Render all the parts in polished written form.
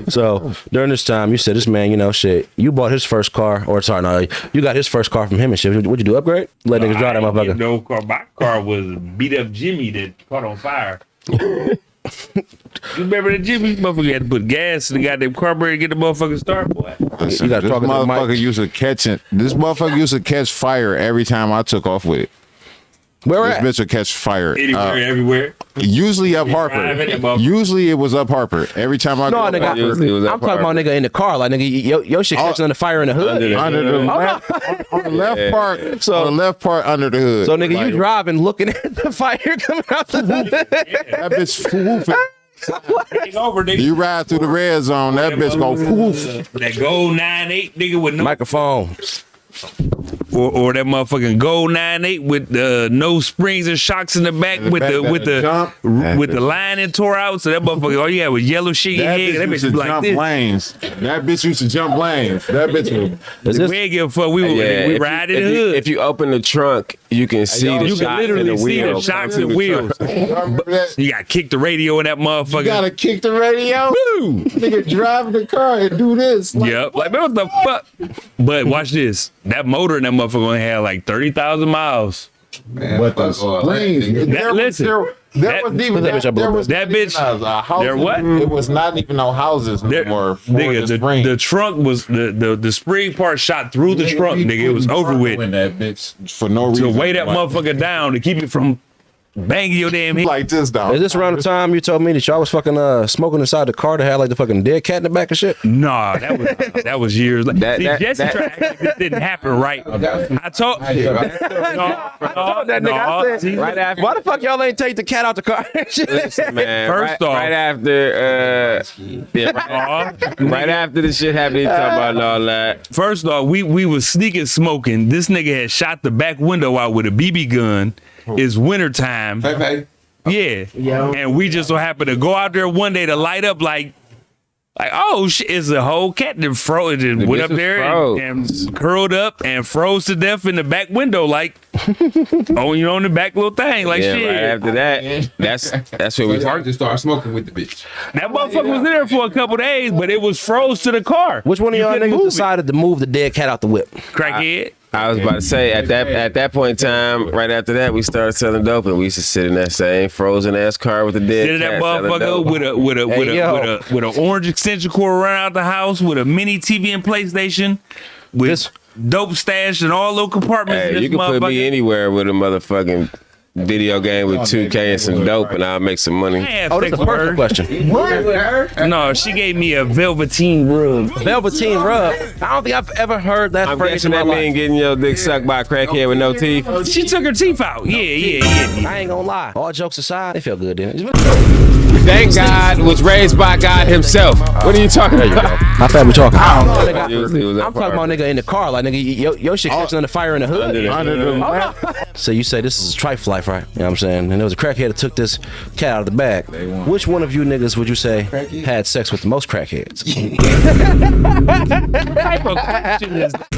So during this time, you said this man, you know, shit. You bought his first car, or sorry, no, you got his first car from him and shit. What'd you do? Upgrade? Let niggas drive that motherfucker. No car. My car was beat up Jimmy that caught on fire. You remember the Jimmy motherfucker had to put gas in the goddamn carburetor to get the motherfucker start, boy. You got to talk to the mic. This motherfucker used to catch fire every time I took off with it. Where at? This bitch would catch fire. Anywhere, everywhere. Usually up Harper. Usually it was up Harper. Every time I no, go nigga, I'm talking about nigga in the car. Like, nigga, your shit catching on the fire in the hood. Under the on the left part. So on the left part under the hood. So, nigga, like, you driving, looking at the fire coming out the hood. That bitch woofing. You ride through the red zone, that bitch go poof. That gold 9.8 nigga with no microphone. Or that motherfucking gold 9.8 with no springs and shocks in the back with the lining tore out. So that motherfucker, all you had was yellow shit. That bitch used to jump lanes. That bitch used to jump lanes. That bitch was. We ain't give a fuck. We ride in the hood. If you open the trunk, you can see the shocks and the wheels. The shocks and wheels. You got to kick the radio in that motherfucker. You got to kick the radio. Woo! Nigga driving the car and do this. Like, yep. Like, what the fuck? But watch this. That motor in that motherfucker gonna have like 30,000 miles. Man, what the springs? It was not even no houses anymore. Nigga, the trunk was the spring part shot through the trunk. Nigga, it was over with. That bitch for no reason. To weigh that motherfucker down to keep it from banging your damn head. Like this, dog. Is this around the time you told me that y'all was fucking smoking inside the car that had like the fucking dead cat in the back and shit? Nah, that was years. Jesse tried. Didn't happen, right? I told that nigga. I said, right after, why the fuck y'all ain't take the cat out the car? Listen, man. First off, right after, right after the shit happened, he talking about all that. First off, we was sneaking smoking. This nigga had shot the back window out with a BB gun. It's wintertime. Yeah. And we just so happened to go out there one day to light up like oh shit, it's a whole cat that froze and went up there and curled up and froze to death in the back window like on the back little thing like shit. Right after that, that's where we parked to start smoking with the bitch. That motherfucker was in there for a couple days, but it was froze to the car. Which one of y'all niggas decided to move the dead cat out the whip? Crackhead. I was about to say at that point in time, right after that, we started selling dope, and we used to sit in that same frozen ass car with the dead sit in that motherfucker with an orange extension cord around out the house with a mini TV and PlayStation with dope stash in all little compartments. Hey, you can put me anywhere with a motherfucking video game with 2K and some dope, and I'll make some money. Oh, that's a perfect question. No, she gave me a velveteen rub. Velveteen rub? I don't think I've ever heard that phrase. I'm guessing that mean getting your dick sucked by a crackhead with no teeth. She took her teeth out. Yeah. I ain't gonna lie. All jokes aside, it felt good, didn't it? Thank God was raised by God himself. What are you talking about? How fast we talking? I don't know. I'm talking about nigga in the car. Like, nigga, your shit catching on the fire in the hood. So you say this is Trife life, right? You know what I'm saying? And there was a crackhead that took this cat out of the bag. Which one of you niggas would you say had sex with the most crackheads? What type of question is that?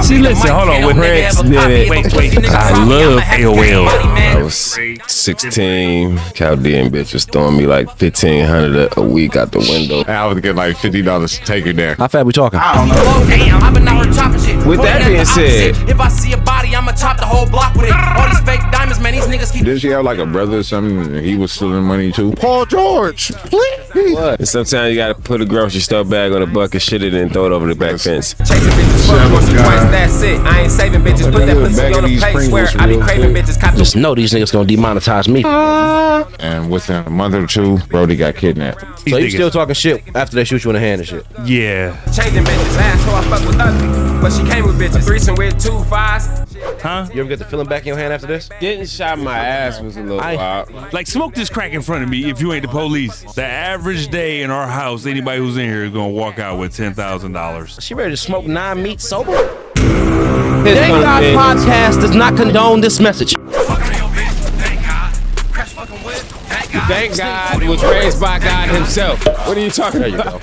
See, listen, hold on. When Rex did it, wait. I love AOL. I was 16. Chaldean bitch was throwing me like $1,500 a week out the window. I was getting like $50 to take her there. How fast we talking? I don't know. With that being said, if I see a body, I'ma top the whole block with it. All these fake diamonds, man, these niggas keep. Did she have like a brother or something? And he was stealing money too. Paul George, please. What? And sometimes you gotta put a grocery store bag on a bucket, shit it, and throw it over the back fence. Chasing bitches once or twice, that's it. I ain't saving bitches. Put that pussy on the plate. Swear I be craving bitches. Just know these niggas gonna demonetize me. And within a month or two, Brody got kidnapped. So you still talking shit after they shoot you in the hand and shit? Yeah. Chasing bitches, asshole, I fuck with ugly. But she came with bitches. Threesome with 2 5s. Huh? You ever get the feeling back in your hand after this? Getting shot in my ass was a little wild. Like, smoke this crack in front of me if you ain't the police. The average day in our house, anybody who's in here is gonna walk out with $10,000. She ready to smoke 9 meat sober? Thank God podcast does not condone this message. Thank God was raised by God himself. What are you talking about?